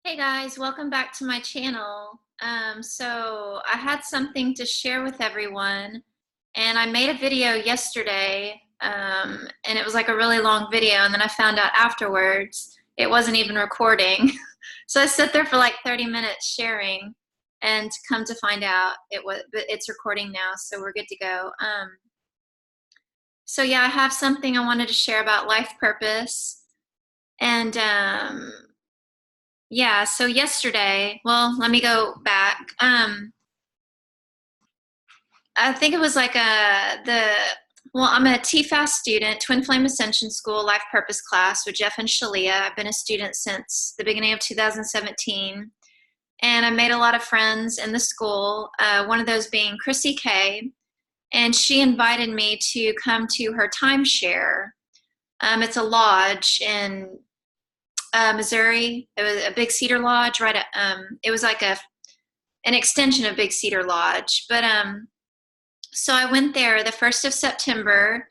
Hey guys, welcome back to my channel. So I had something to share with everyone, and I made a video yesterday, and it was like a really long video, and then I found out afterwards it wasn't even recording. So I sat there for like 30 minutes sharing, and come to find out but it's recording now, so we're good to go. So yeah, I have something I wanted to share about life purpose, and yeah, so yesterday, well, let me go back. I think it was like I'm a TFAS student, Twin Flame Ascension School Life Purpose class with Jeff and Shaleia. I've been a student since the beginning of 2017, and I made a lot of friends in the school, one of those being Chrissy K, and she invited me to come to her timeshare. It's a lodge in Missouri. It was a Big Cedar Lodge, right at, it was like an extension of Big Cedar Lodge. But so I went there the 1st of September,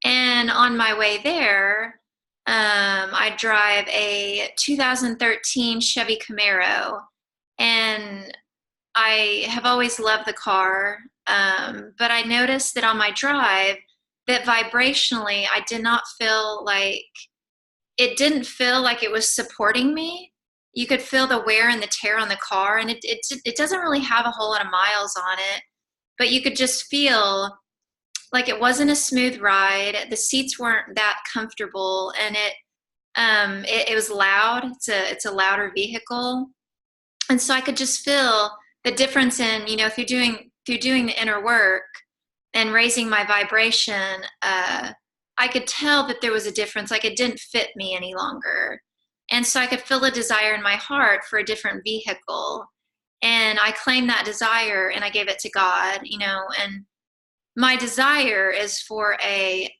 and on my way there, I drive a 2013 Chevy Camaro, and I have always loved the car, but I noticed that on my drive, that vibrationally, I did not feel like it didn't feel like it was supporting me. You could feel the wear and the tear on the car, and it doesn't really have a whole lot of miles on it, but you could just feel like it wasn't a smooth ride. The seats weren't that comfortable, and it was loud. It's a louder vehicle, and so I could just feel the difference in, through doing the inner work and raising my vibration. I could tell that there was a difference, like it didn't fit me any longer. And so I could feel a desire in my heart for a different vehicle. And I claimed that desire and I gave it to God, and my desire is for a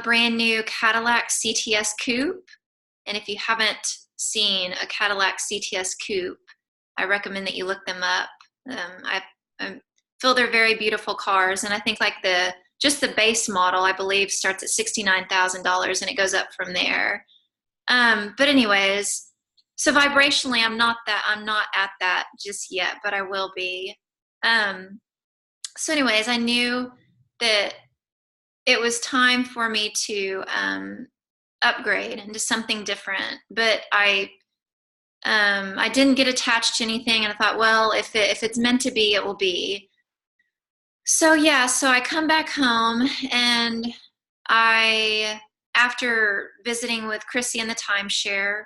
brand new Cadillac CTS Coupe. And if you haven't seen a Cadillac CTS Coupe, I recommend that you look them up. I feel they're very beautiful cars, and I think like just the base model, I believe, starts at $69,000 and it goes up from there. But anyways, so vibrationally, I'm not at that just yet, but I will be. So anyways, I knew that it was time for me to upgrade into something different, but I didn't get attached to anything, and I thought, well, if it's meant to be, it will be. So yeah, so I come back home, and after visiting with Chrissy in the timeshare,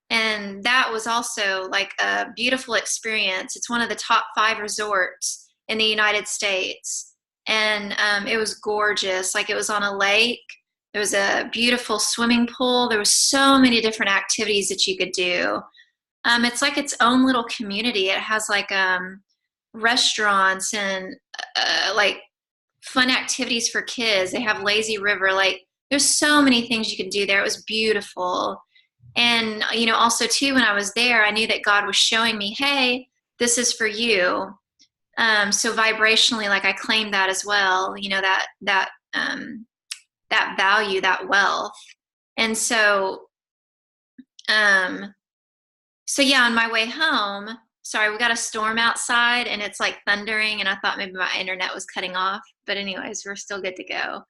and that was also like a beautiful experience. It's one of the top 5 resorts in the United States, and it was gorgeous. Like, it was on a lake. There was a beautiful swimming pool. There was so many different activities that you could do. It's like its own little community. It has like restaurants and like fun activities for kids. They have lazy river. Like, there's so many things you can do there. It was beautiful. And also too, when I was there, I knew that God was showing me, hey, this is for you. So vibrationally, like, I claimed that as well, that value, that wealth. And so yeah, on my way home, sorry, we got a storm outside and it's like thundering, and I thought maybe my internet was cutting off, but anyways, we're still good to go.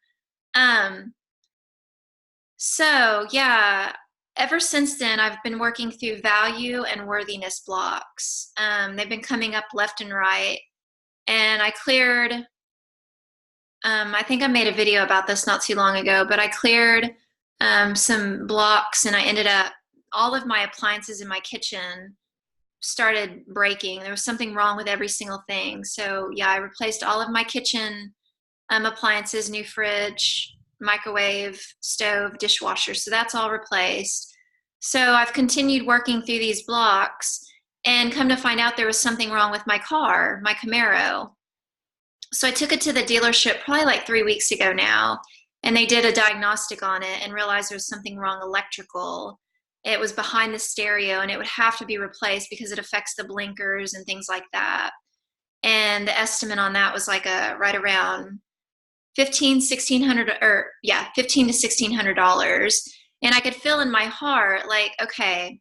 So yeah, ever since then, I've been working through value and worthiness blocks. They've been coming up left and right, and I cleared, I think I made a video about this not too long ago, but I cleared some blocks, and I ended up, all of my appliances in my kitchen started breaking. There was something wrong with every single thing. So yeah, I replaced all of my kitchen appliances, new fridge, microwave, stove, dishwasher. So that's all replaced. So I've continued working through these blocks, and come to find out there was something wrong with my car, my Camaro. So I took it to the dealership probably like 3 weeks ago now, and they did a diagnostic on it and realized there was something wrong electrical. It was behind the stereo, and it would have to be replaced because it affects the blinkers and things like that. And the estimate on that was like right around $1,500 to $1,600. And I could feel in my heart, like, okay,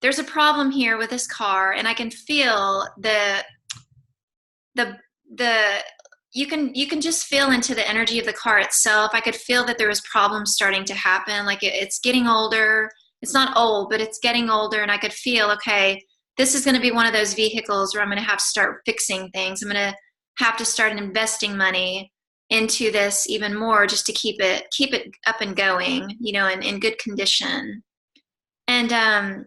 there's a problem here with this car, and I can feel the you can just feel into the energy of the car itself. I could feel that there was problems starting to happen. Like it's getting older. It's not old, but it's getting older. And I could feel, okay, this is going to be one of those vehicles where I'm going to have to start fixing things. I'm going to have to start investing money into this even more just to keep it up and going, in good condition. And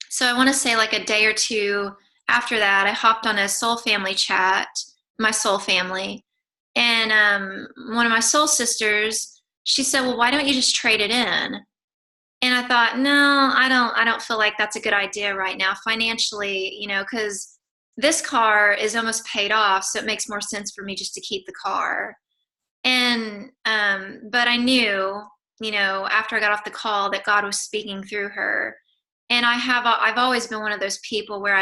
so I want to say like a day or two after that, I hopped on a soul family chat, my soul family. And one of my soul sisters, she said, well, why don't you just trade it in? And I thought, no, I don't feel like that's a good idea right now financially, because this car is almost paid off. So it makes more sense for me just to keep the car. And, but I knew, after I got off the call that God was speaking through her. And I've always been one of those people where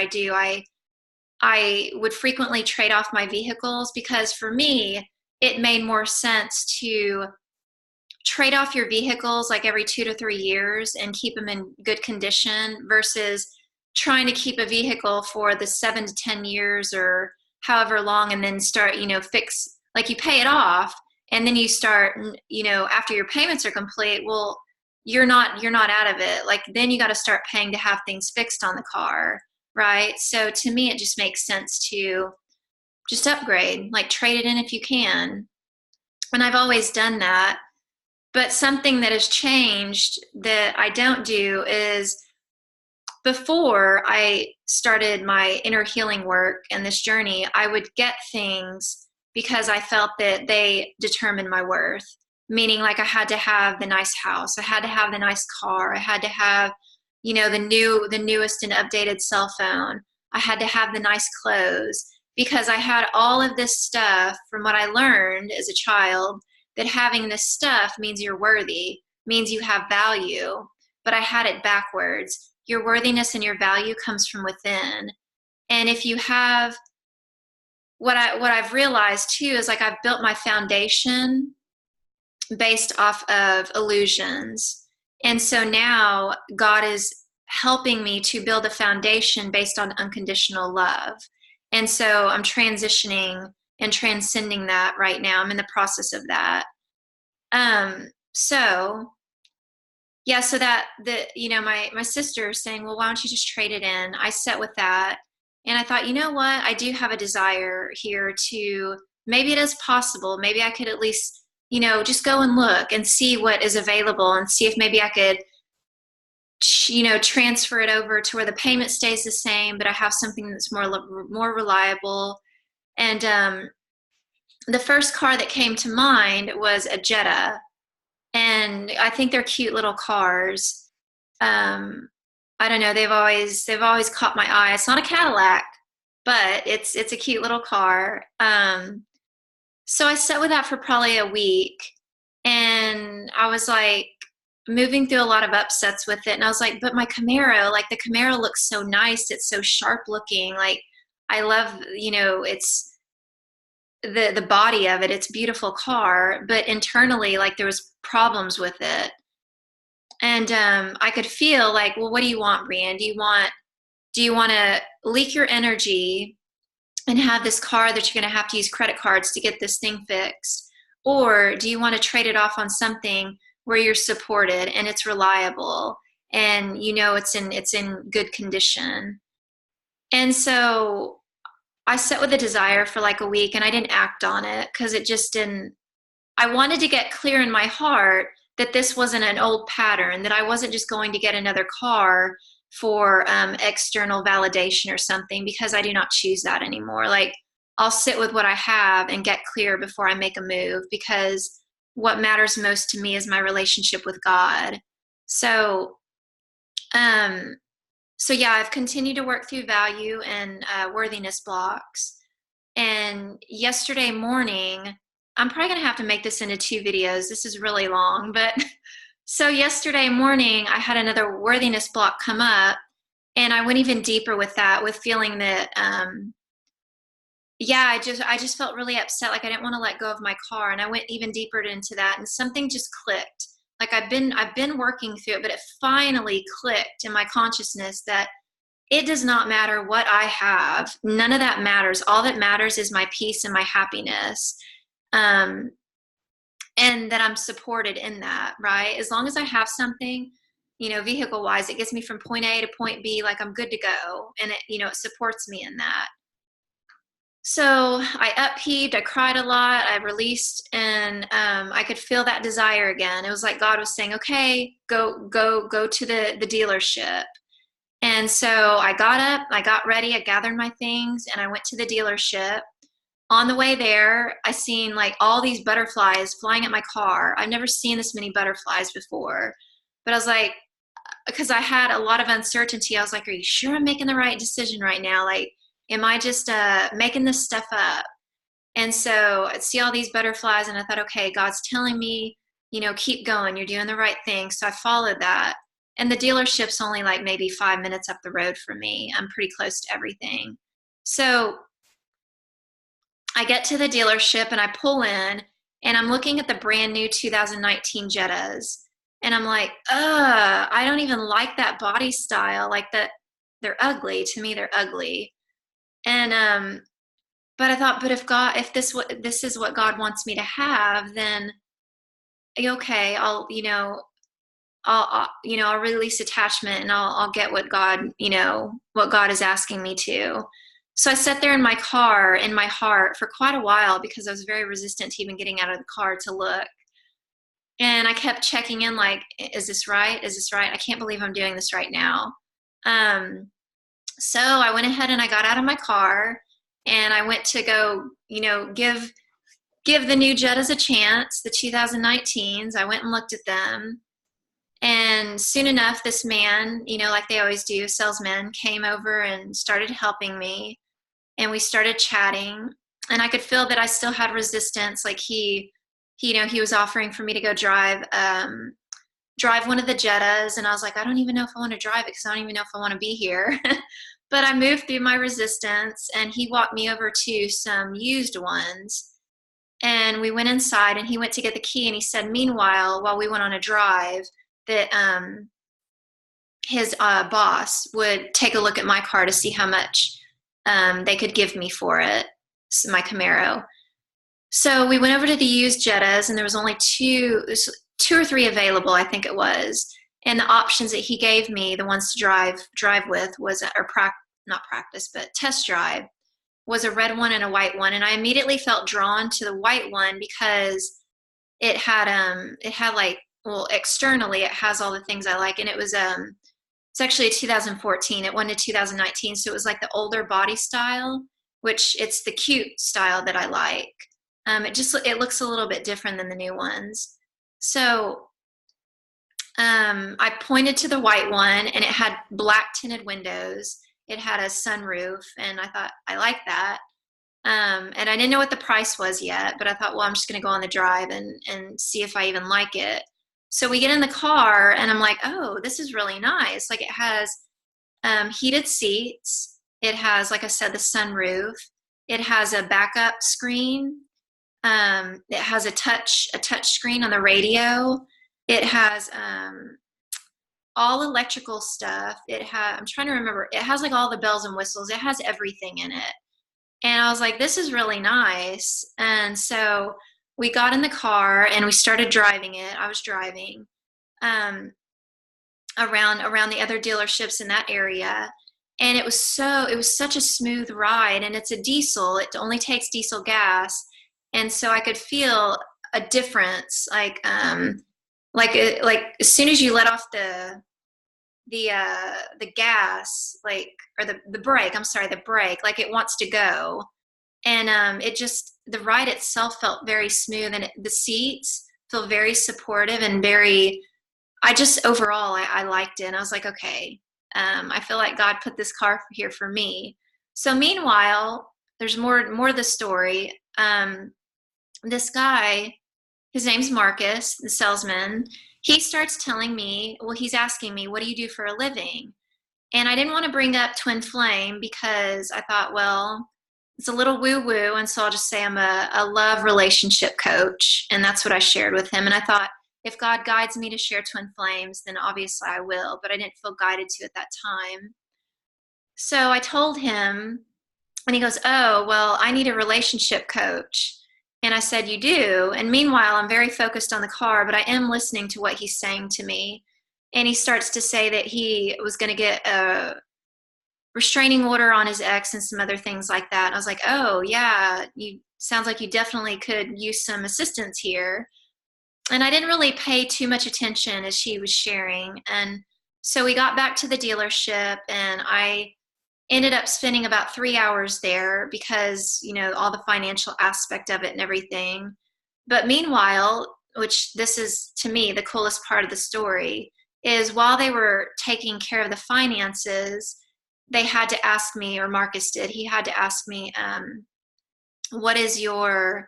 I would frequently trade off my vehicles, because for me, it made more sense to trade off your vehicles like every 2 to 3 years and keep them in good condition versus trying to keep a vehicle for the 7 to 10 years or however long, and then start, fix, like you pay it off and then you start, after your payments are complete, well, you're not out of it. Like then you got to start paying to have things fixed on the car. Right. So to me, it just makes sense to just upgrade, like trade it in if you can. And I've always done that. But something that has changed that I don't do is, before I started my inner healing work and this journey, I would get things because I felt that they determined my worth. Meaning like I had to have the nice house, I had to have the nice car, I had to have, the newest and updated cell phone, I had to have the nice clothes, because I had all of this stuff from what I learned as a child, that having this stuff means you're worthy, means you have value. But I had it backwards. Your worthiness and your value comes from within. And if you have, what I've realized too is like I've built my foundation based off of illusions. And so now God is helping me to build a foundation based on unconditional love. And so I'm transitioning and transcending that right now. I'm in the process of that. So that my sister is saying, well, why don't you just trade it in? I sat with that and I thought, you know what? I do have a desire here to, maybe it is possible. Maybe I could at least, just go and look and see what is available and see if maybe I could, transfer it over to where the payment stays the same, but I have something that's more reliable. And the first car that came to mind was a Jetta, and I think they're cute little cars. I don't know. They've always caught my eye. It's not a Cadillac, but it's a cute little car. So I sat with that for probably a week, and I was like moving through a lot of upsets with it. And I was like, but my Camaro, like the Camaro looks so nice. It's so sharp looking. Like I love, it's the body of it. It's a beautiful car, but internally, like there was problems with it. And I could feel like, well, what do you want, Brian? Do you want to leak your energy and have this car that you're going to have to use credit cards to get this thing fixed? Or do you want to trade it off on something where you're supported and it's reliable and it's in good condition? And so I sat with a desire for like a week, and I didn't act on it because it just didn't. I wanted to get clear in my heart that this wasn't an old pattern, that I wasn't just going to get another car for external validation or something, because I do not choose that anymore. Like I'll sit with what I have and get clear before I make a move, because what matters most to me is my relationship with God. So I've continued to work through value and worthiness blocks. And yesterday morning, I'm probably going to have to make this into 2 videos. This is really long, but so yesterday morning, I had another worthiness block come up, and I went even deeper with that, with feeling that, I just felt really upset. Like I didn't want to let go of my car, and I went even deeper into that, and something just clicked. like I've been working through it, but it finally clicked in my consciousness that it does not matter what I have. None of that matters. All that matters is my peace and my happiness. And that I'm supported in that, right? As long as I have something, vehicle wise, it gets me from point A to point B, like I'm good to go. And it supports me in that. So I upheaved, I cried a lot, I released, and I could feel that desire again. It was like God was saying, okay, go to the dealership. And so I got up, I got ready, I gathered my things, and I went to the dealership. On the way there, I seen like all these butterflies flying at my car. I've never seen this many butterflies before. But I was like, because I had a lot of uncertainty, I was like, are you sure I'm making the right decision right now? Like, am I just making this stuff up? And so I'd see all these butterflies, and I thought, okay, God's telling me, keep going. You're doing the right thing. So I followed that. And the dealership's only like maybe 5 minutes up the road from me. I'm pretty close to everything. So I get to the dealership and I pull in, and I'm looking at the brand new 2019 Jettas. And I'm like, I don't even like that body style. Like that, they're ugly. To me, they're ugly. And but I thought, but if this is what God wants me to have, then okay, I'll release attachment, and I'll get what God is asking me to. So I sat there in my car, in my heart, for quite a while, because I was very resistant to even getting out of the car to look. And I kept checking in, like, is this right? Is this right? I can't believe I'm doing this right now. So I went ahead and I got out of my car, and I went to go, give the new Jettas a chance, the 2019s. I went and looked at them. And soon enough, this man, like they always do, salesman, came over and started helping me. And we started chatting. And I could feel that I still had resistance. Like he was offering for me to go drive one of the Jettas. And I was like, I don't even know if I want to drive it, because I don't even know if I want to be here. But I moved through my resistance, and he walked me over to some used ones. And we went inside, and he went to get the key. And he said, meanwhile, while we went on a drive, that his boss would take a look at my car to see how much they could give me for it, my Camaro. So we went over to the used Jettas, and there was only two or three available, I think it was. And the options that he gave me, the ones to drive with, was not practice, but test drive, was a red one and a white one. And I immediately felt drawn to the white one because it had like, well, externally it has all the things I like. And it was it's actually a 2014. It wasn't a 2019, so it was like the older body style, which it's the cute style that I like. It looks a little bit different than the new ones. So I pointed to the white one, and it had black tinted windows. It had a sunroof, and I thought, I like that. And I didn't know what the price was yet, but I thought, well, I'm just going to go on the drive and see if I even like it. So we get in the car, and I'm like, oh, this is really nice. Like, it has heated seats. It has, like I said, the sunroof. It has a backup screen. It has a touch screen on the radio. It has all electrical stuff. I'm trying to remember. It has like all the bells and whistles. It has everything in it. And I was like, this is really nice. And so we got in the car and we started driving it. I was driving around the other dealerships in that area. And it was such a smooth ride, and it's a diesel. It only takes diesel gas. And so I could feel a difference, like as soon as you let off the gas, like, or the brake, the brake, like it wants to go. And the ride itself felt very smooth, and the seats feel very supportive and overall I liked it. And I was like, okay, I feel like God put this car here for me. So meanwhile, there's more to the story. This guy, his name's Marcus, the salesman, he starts telling me, well, he's asking me, what do you do for a living? And I didn't want to bring up twin flame because I thought, well, it's a little woo-woo, and so I'll just say I'm a love relationship coach, and that's what I shared with him. And I thought, if God guides me to share twin flames, then obviously I will, but I didn't feel guided to at that time. So I told him, and he goes, "Oh, well, I need a relationship coach." And I said, "You do?" And meanwhile, I'm very focused on the car, but I am listening to what he's saying to me. And he starts to say that he was going to get a restraining order on his ex and some other things like that. And I was like, "Oh, yeah, you sounds like you definitely could use some assistance here." And I didn't really pay too much attention as she was sharing. And so we got back to the dealership, and I ended up spending about 3 hours there because, all the financial aspect of it and everything. But meanwhile, which this is to me the coolest part of the story, is while they were taking care of the finances, they had to ask me, or Marcus did, he had to ask me, what is your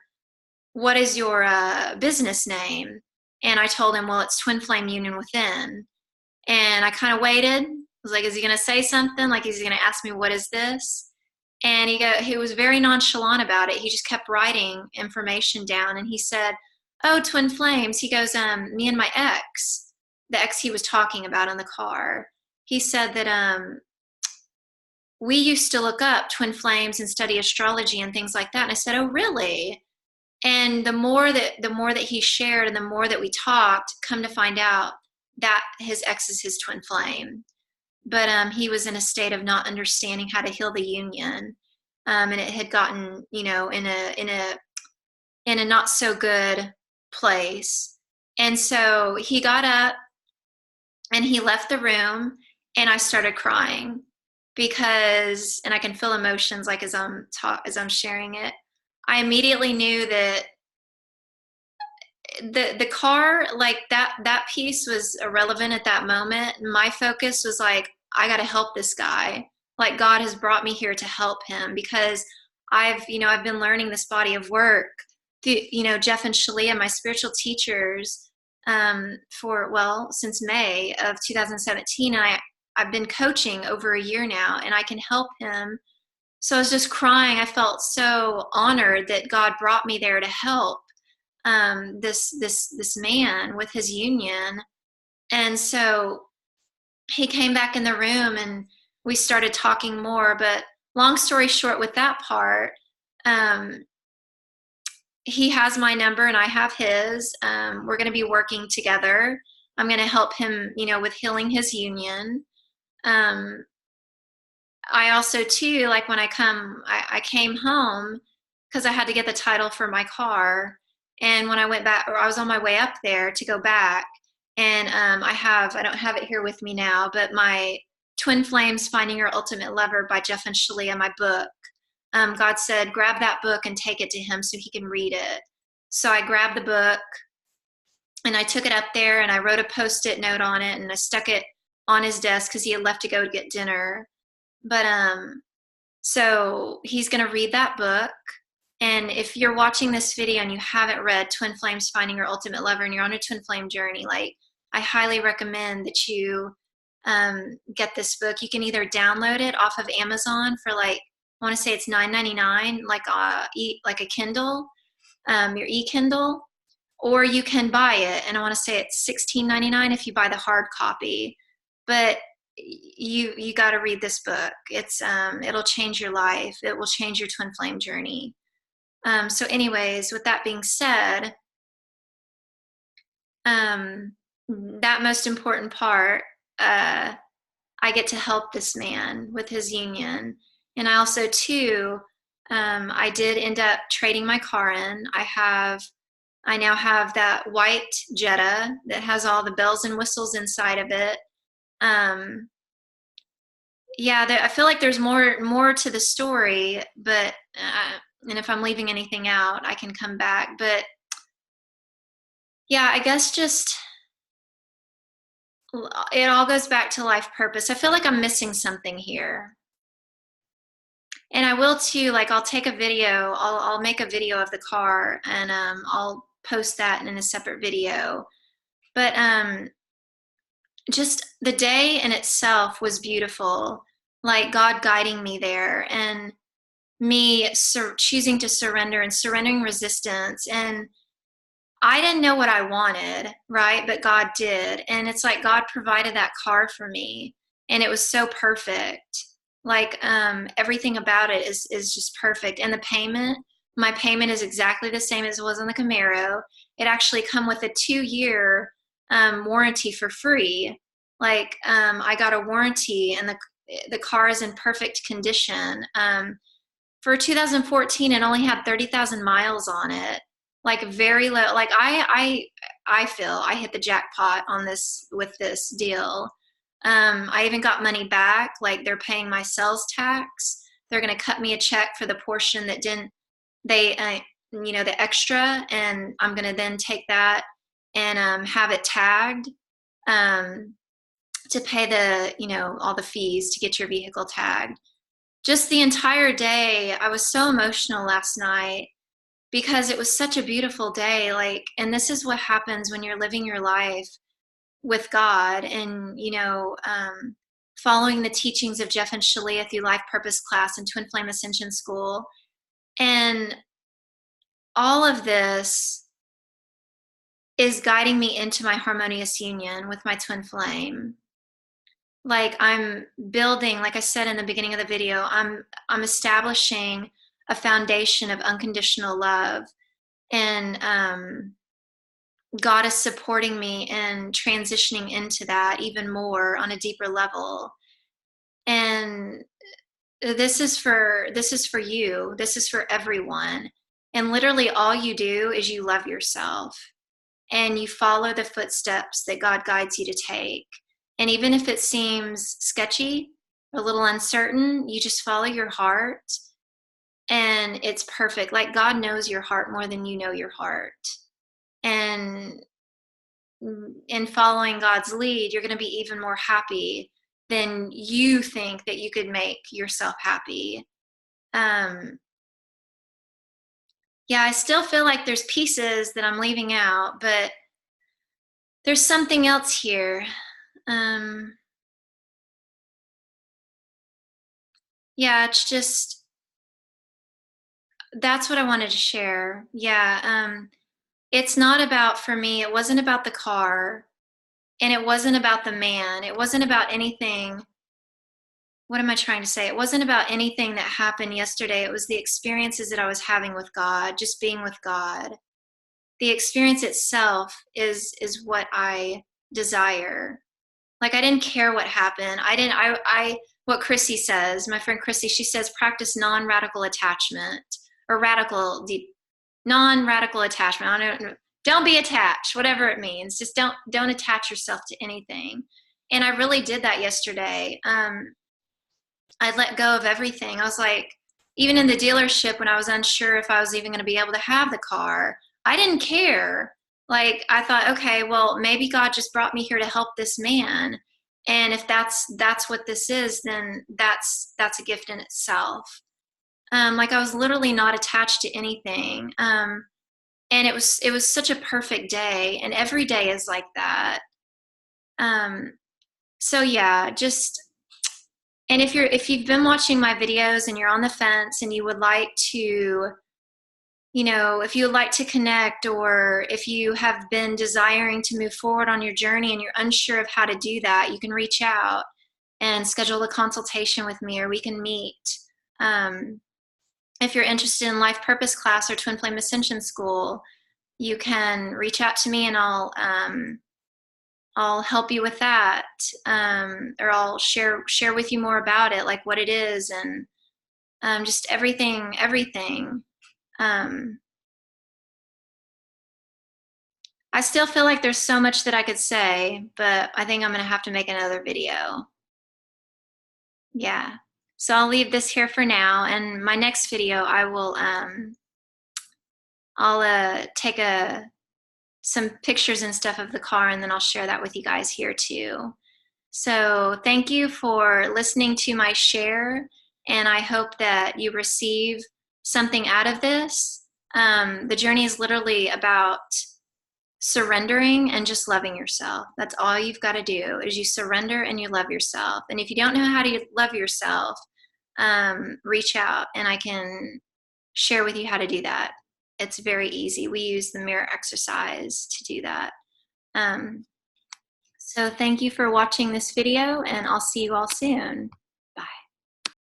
business name? And I told him, well, it's Twin Flame Union Within. And I kind of waited. I was like, is he going to say something? Like, is he going to ask me, what is this? And he was very nonchalant about it. He just kept writing information down. And he said, "Oh, Twin Flames." He goes, me and my ex, the ex he was talking about in the car, he said that we used to look up twin flames and study astrology and things like that. And I said, "Oh, really?" And the more that he shared and the more that we talked, come to find out that his ex is his twin flame. But he was in a state of not understanding how to heal the union. And it had gotten, in a not so good place. And so he got up and he left the room, and I started crying because, and I can feel emotions like as I'm sharing it. I immediately knew that the car, like that piece was irrelevant at that moment. My focus was like, I got to help this guy. Like, God has brought me here to help him, because I've been learning this body of work through, Jeff and Shaleia, my spiritual teachers, since May of 2017. And I've been coaching over a year now, and I can help him. So I was just crying. I felt so honored that God brought me there to help this man with his union. And so he came back in the room and we started talking more. But long story short, with that part, he has my number and I have his. We're going to be working together. I'm going to help him, with healing his union. I also too, like when I came home because I had to get the title for my car. And when I went back, or I was on my way up there to go back, and I don't have it here with me now, but my Twin Flames, Finding Your Ultimate Lover by Jeff and Shaleia, my book. God said, grab that book and take it to him so he can read it. So I grabbed the book and I took it up there and I wrote a Post-it note on it and I stuck it on his desk because he had left to go get dinner. But so he's going to read that book. And if you're watching this video and you haven't read Twin Flames, Finding Your Ultimate Lover, and you're on a twin flame journey, like, I highly recommend that you get this book. You can either download it off of Amazon for I want to say it's $9.99, like a Kindle, your e-Kindle, or you can buy it, and I want to say it's $16.99 if you buy the hard copy. But you got to read this book. It's it'll change your life. It will change your twin flame journey. So anyways, with that being said, that most important part, I get to help this man with his union. And I also too, I did end up trading my car in. I now have that white Jetta that has all the bells and whistles inside of it. I feel like there's more to the story, but and if I'm leaving anything out, I can come back. But yeah, I guess just it all goes back to life purpose. I feel like I'm missing something here. And I will too, like I'll take a video, I'll make a video of the car and I'll post that in a separate video. But just the day in itself was beautiful, like God guiding me there and me choosing to surrender and surrendering resistance. And I didn't know what I wanted, right? But God did. And it's like God provided that car for me, and it was so perfect. Like everything about it is just perfect. And the payment, my payment is exactly the same as it was on the Camaro. It actually come with a 2-year warranty for free. Like I got a warranty, and the car is in perfect condition. For 2014, it only had 30,000 miles on it, like very low. Like I feel I hit the jackpot on this with this deal. I even got money back. Like they're paying my sales tax. They're going to cut me a check for the portion that didn't, they, the extra, and I'm going to then take that and have it tagged to pay all the fees to get your vehicle tagged. Just the entire day, I was so emotional last night because it was such a beautiful day. Like, and this is what happens when you're living your life with God and, following the teachings of Jeff and Shaleia through Life Purpose class and Twin Flame Ascension School. And all of this is guiding me into my harmonious union with my twin flame. Like I'm building, like I said in the beginning of the video, I'm establishing a foundation of unconditional love, and God is supporting me in transitioning into that even more on a deeper level. And this is for you. This is for everyone. And literally all you do is you love yourself and you follow the footsteps that God guides you to take. And even if it seems sketchy, a little uncertain, you just follow your heart and it's perfect. Like God knows your heart more than you know your heart. And in following God's lead, you're going to be even more happy than you think that you could make yourself happy. Yeah, I still feel like there's pieces that I'm leaving out, but there's something else here. Yeah, it's just, that's what I wanted to share. Yeah, it's not about, for me, it wasn't about the car, and it wasn't about the man. It wasn't about anything. What am I trying to say? It wasn't about anything that happened yesterday. It was the experiences that I was having with God, just being with God. The experience itself is what I desire. Like I didn't care what happened. What Chrissy says, my friend Chrissy, she says practice non-radical attachment, or non-radical attachment. Don't be attached, whatever it means. Just don't attach yourself to anything. And I really did that yesterday. I let go of everything. I was like, even in the dealership when I was unsure if I was even going to be able to have the car, I didn't care. Like I thought, okay, well, maybe God just brought me here to help this man. And if that's what this is, then that's a gift in itself. Like I was literally not attached to anything. And it was such a perfect day, and every day is like that. So yeah, just, and if you've been watching my videos and you're on the fence and you would like to, if you would like to connect, or if you have been desiring to move forward on your journey and you're unsure of how to do that, you can reach out and schedule a consultation with me, or we can meet. If you're interested in Life Purpose class or Twin Flame Ascension School, you can reach out to me and I'll help you with that, or I'll share with you more about it, like what it is, and just everything. I still feel like there's so much that I could say, but I think I'm going to have to make another video. Yeah. So I'll leave this here for now, and my next video I will I'll take some pictures and stuff of the car, and then I'll share that with you guys here too. So thank you for listening to my share, and I hope that you receive something out of this. The journey is literally about surrendering and just loving yourself. That's all you've got to do, is you surrender and you love yourself. And if you don't know how to love yourself, reach out and I can share with you how to do that. it's very easy. We use the mirror exercise to do that. So thank you for watching this video, and I'll see you all soon.